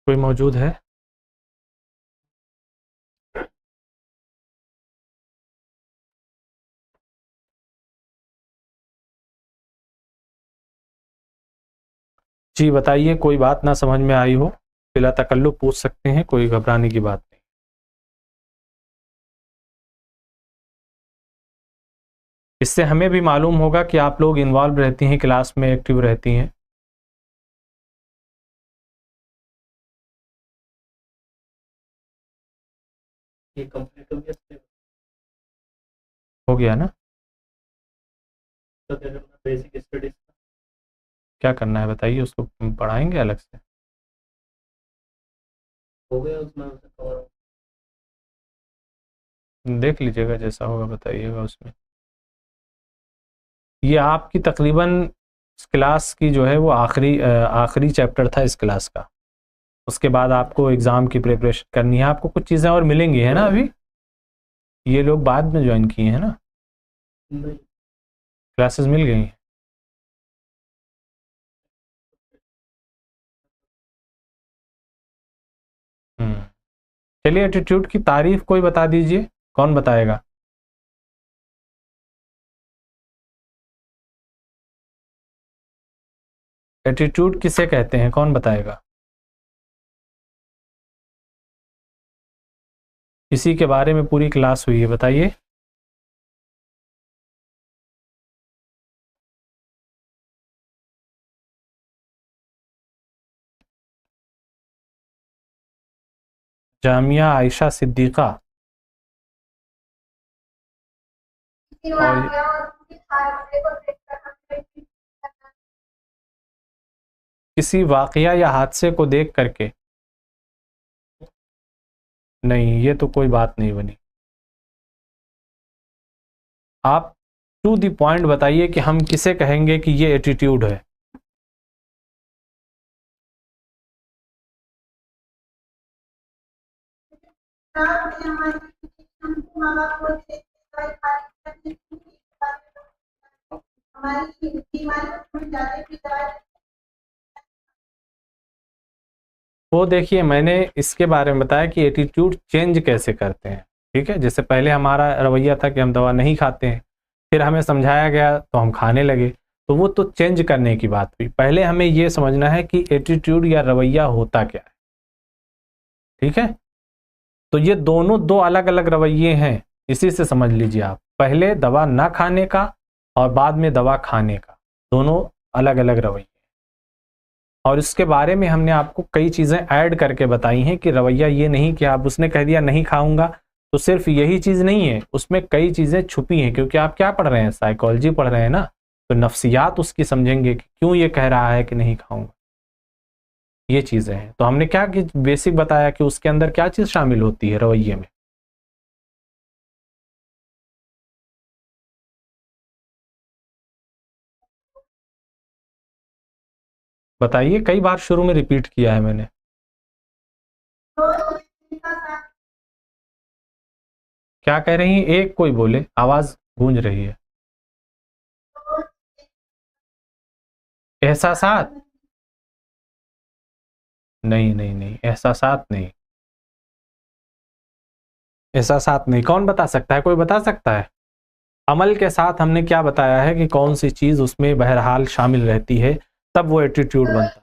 कोई मौजूद है? जी बताइए, कोई बात ना समझ में आई हो बिला तकल्लुफ पूछ सकते हैं, कोई घबराने की बात नहीं। इससे हमें भी मालूम होगा कि आप लोग इन्वॉल्व रहती हैं, क्लास में एक्टिव रहती हैं। ये कंप्लीट हो गया, हो गया ना? तो क्या करना, बेसिक स्टडीज क्या करना है बताइए, उसको पढ़ाएंगे अलग से? हो गया, उसमें कवर देख लीजिएगा, जैसा होगा बताइएगा उसमें। ये आपकी तकरीबन इस क्लास की जो है वो आखिरी चैप्टर था इस क्लास का। उसके बाद आपको एग्ज़ाम की प्रिपरेशन करनी है, आपको कुछ चीज़ें और मिलेंगी, है ना। अभी ये लोग बाद में ज्वाइन किए हैं ना, नहीं। क्लासेस मिल गई हैं। चलिए एटीट्यूड की तारीफ कोई बता दीजिए, कौन बताएगा? एटीट्यूड किसे कहते हैं, कौन बताएगा? इसी के बारे में पूरी क्लास हुई है, बताइए। जामिया आयशा सिद्दीका। और किसी वाकया या हादसे को देख करके, नहीं ये तो कोई बात नहीं बनी। आप टू द पॉइंट बताइए कि हम किसे कहेंगे कि ये एटीट्यूड है। वो देखिए, मैंने इसके बारे में बताया कि एटीट्यूड चेंज कैसे करते हैं, ठीक है। जैसे पहले हमारा रवैया था कि हम दवा नहीं खाते हैं, फिर हमें समझाया गया तो हम खाने लगे, तो वो तो चेंज करने की बात हुई। पहले हमें ये समझना है कि एटीट्यूड या रवैया होता क्या है, ठीक है। तो ये दोनों दो अलग अलग रवैये हैं, इसी से समझ लीजिए आप। पहले दवा ना खाने का और बाद में दवा खाने का, दोनों अलग अलग रवैये। और इसके बारे में हमने आपको कई चीज़ें ऐड करके बताई हैं कि रवैया ये नहीं कि आप उसने कह दिया नहीं खाऊंगा तो सिर्फ यही चीज़ नहीं है, उसमें कई चीज़ें छुपी हैं। क्योंकि आप क्या पढ़ रहे हैं, साइकोलॉजी पढ़ रहे हैं ना, तो नफ्सियात उसकी समझेंगे कि क्यों ये कह रहा है कि नहीं खाऊंगा, ये चीज़ें हैं। तो हमने क्या कि बेसिक बताया कि उसके अंदर क्या चीज़ शामिल होती है रवैये में। बताइए, कई बार शुरू में रिपीट किया है मैंने। क्या कह रही हैं, एक कोई बोले, आवाज गूंज रही है। एहसासात? नहीं नहीं नहीं, एहसासात नहीं, एहसासात नहीं। कौन बता सकता है, कोई बता सकता है? अमल के साथ हमने क्या बताया है कि कौन सी चीज उसमें बहरहाल शामिल रहती है, तब वो एटीट्यूड बनता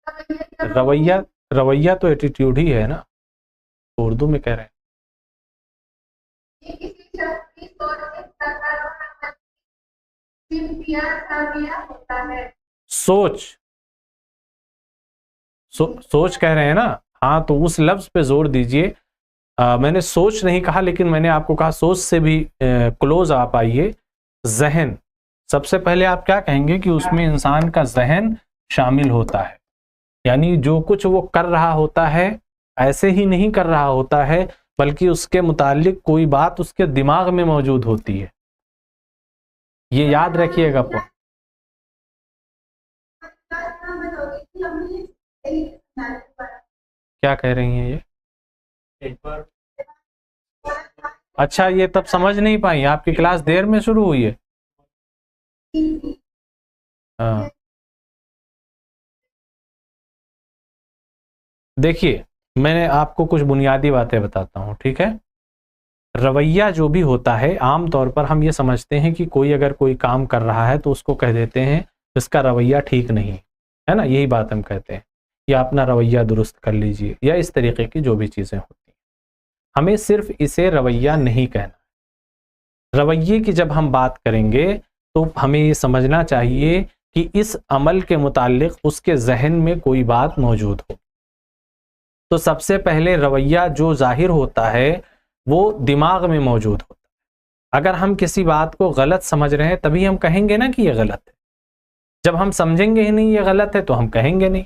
है। रवैया, रवैया तो एटीट्यूड ही है ना, तो उर्दू में कह रहे हैं। सोच, सोच कह रहे हैं ना, हाँ, तो उस लफ्ज पे जोर दीजिए। मैंने सोच नहीं कहा, लेकिन मैंने आपको कहा सोच से भी क्लोज आप आइए। जहन, सबसे पहले आप क्या कहेंगे कि उसमें इंसान का जहन शामिल होता है, यानी जो कुछ वो कर रहा होता है ऐसे ही नहीं कर रहा होता है, बल्कि उसके मुतालिक कोई बात उसके दिमाग में मौजूद होती है। ये याद रखिएगा। क्या कह रही हैं ये? एक बार अच्छा, ये तब समझ नहीं पाई, आपकी क्लास देर में शुरू हुई है। हाँ, देखिए मैंने आपको कुछ बुनियादी बातें बताता हूँ, ठीक है। रवैया जो भी होता है, आम तौर पर हम ये समझते हैं कि कोई अगर कोई काम कर रहा है तो उसको कह देते हैं इसका रवैया ठीक नहीं है ना, यही बात हम कहते हैं, या अपना रवैया दुरुस्त कर लीजिए, या इस तरीके की जो भी चीज़ें होती हैं। हमें सिर्फ इसे रवैया नहीं कहना। रवैये की जब हम बात करेंगे तो हमें ये समझना चाहिए कि इस अमल के मुतालिक उसके जहन में कोई बात मौजूद हो। तो सबसे पहले रवैया जो जाहिर होता है वो दिमाग में मौजूद होता है। अगर हम किसी बात को गलत समझ रहे हैं तभी हम कहेंगे ना कि ये गलत है। जब हम समझेंगे ही नहीं ये गलत है तो हम कहेंगे नहीं।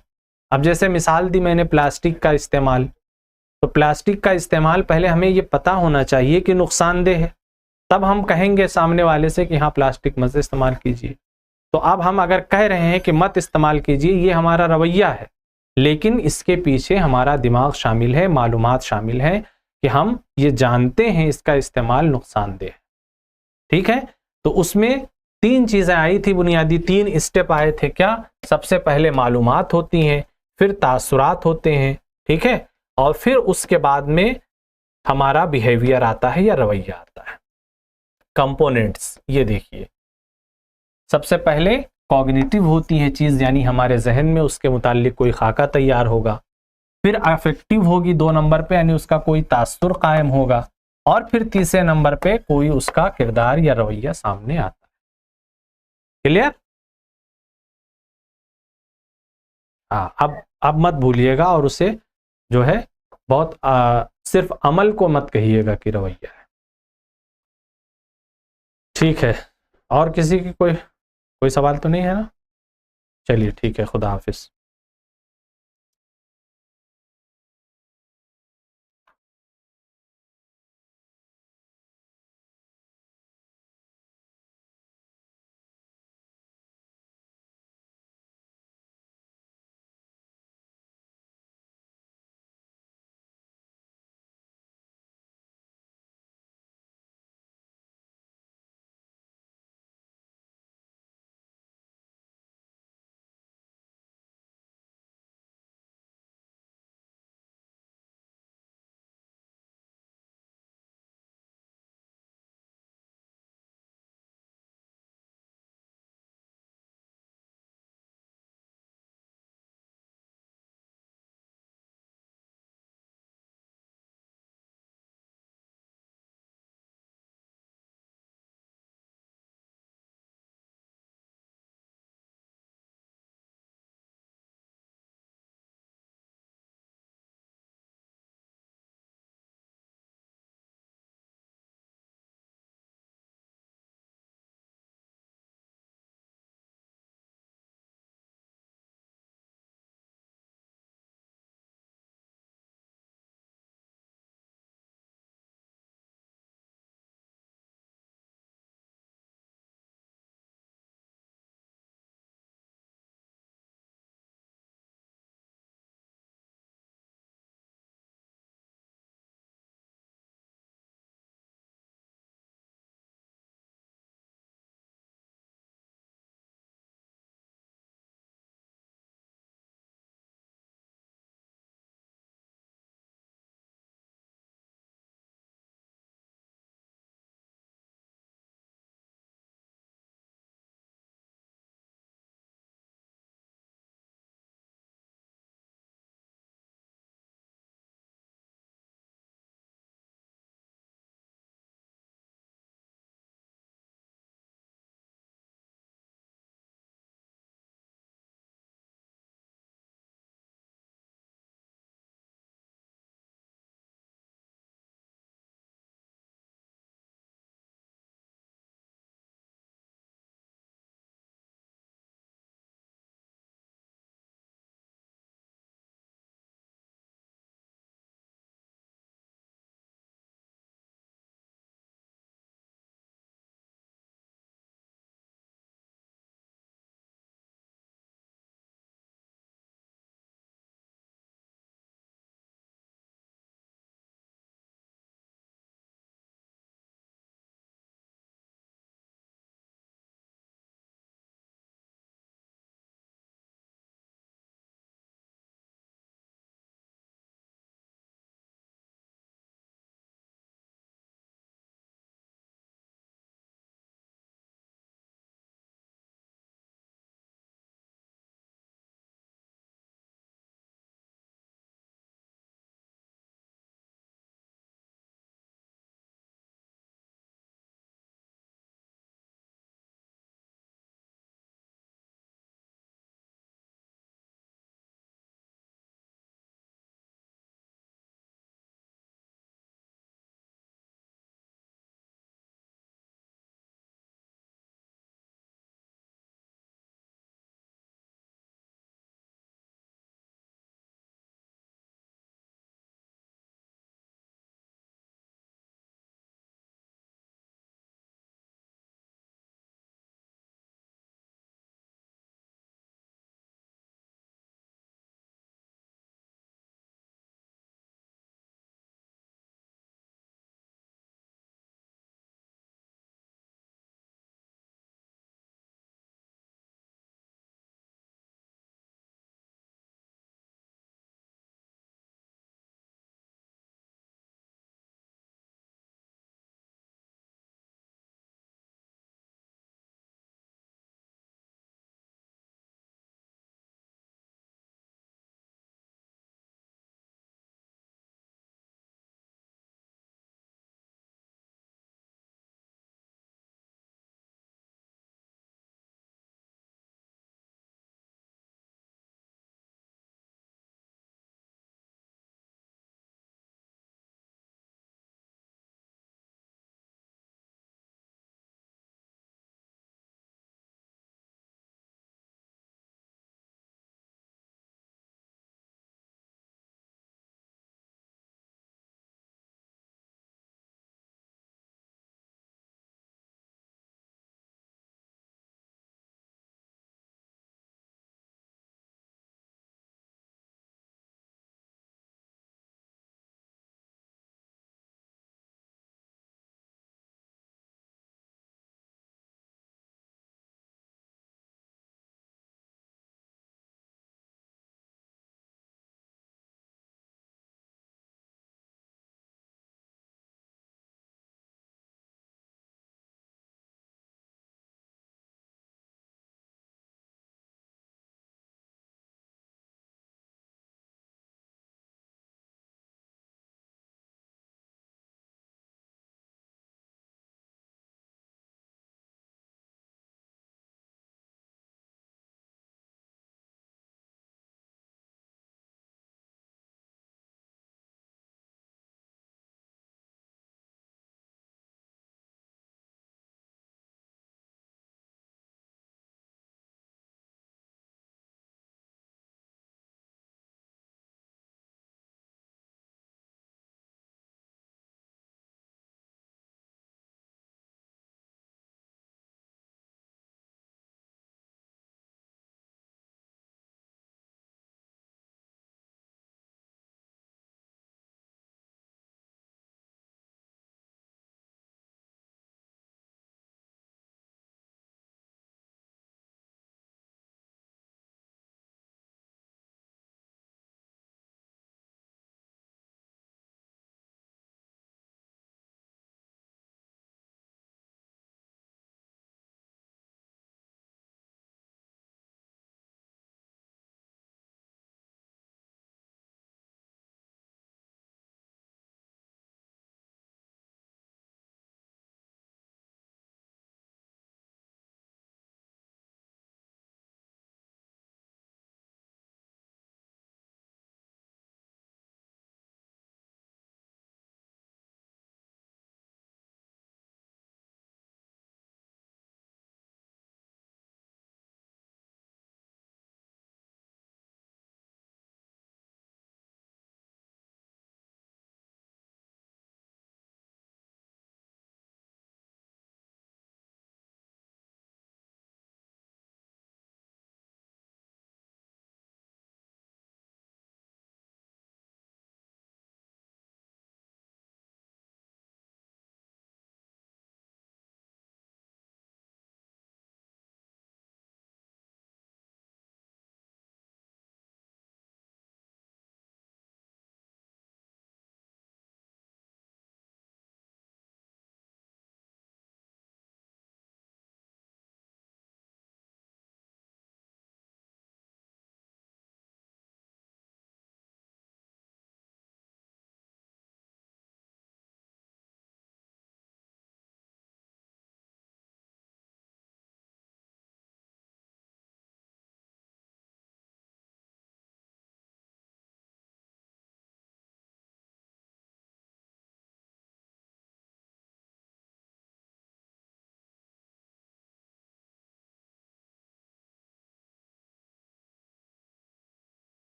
अब जैसे मिसाल दी मैंने प्लास्टिक का इस्तेमाल, तो प्लास्टिक का इस्तेमाल पहले हमें ये पता होना चाहिए कि नुकसानदेह है, तब हम कहेंगे सामने वाले से कि हाँ प्लास्टिक मत इस्तेमाल कीजिए। तो अब हम अगर कह रहे हैं कि मत इस्तेमाल कीजिए, ये हमारा रवैया है, लेकिन इसके पीछे हमारा दिमाग शामिल है, मालूमात शामिल है कि हम ये जानते हैं इसका इस्तेमाल नुकसानदेह है, ठीक है। तो उसमें तीन चीजें आई थी बुनियादी, तीन स्टेप आए थे। क्या? सबसे पहले मालूमात होती हैं, फिर तासुरात होते हैं, ठीक है, और फिर उसके बाद में हमारा बिहेवियर आता है या रवैया आता है। कंपोनेंट्स ये देखिए, सबसे पहले कॉग्निटिव होती है चीज, यानी हमारे जहन में उसके मुतालिक कोई खाका तैयार होगा। फिर अफेक्टिव होगी 2 नंबर पे, यानी उसका कोई तासुर कायम होगा। और फिर तीसरे नंबर पे कोई उसका किरदार या रवैया सामने आता है। क्लियर? हाँ, अब मत भूलिएगा, और उसे जो है बहुत सिर्फ अमल को मत कहिएगा कि रवैया है। ठीक है, और किसी की कोई सवाल तो नहीं है ना? चलिए ठीक है, खुदा हाफिज।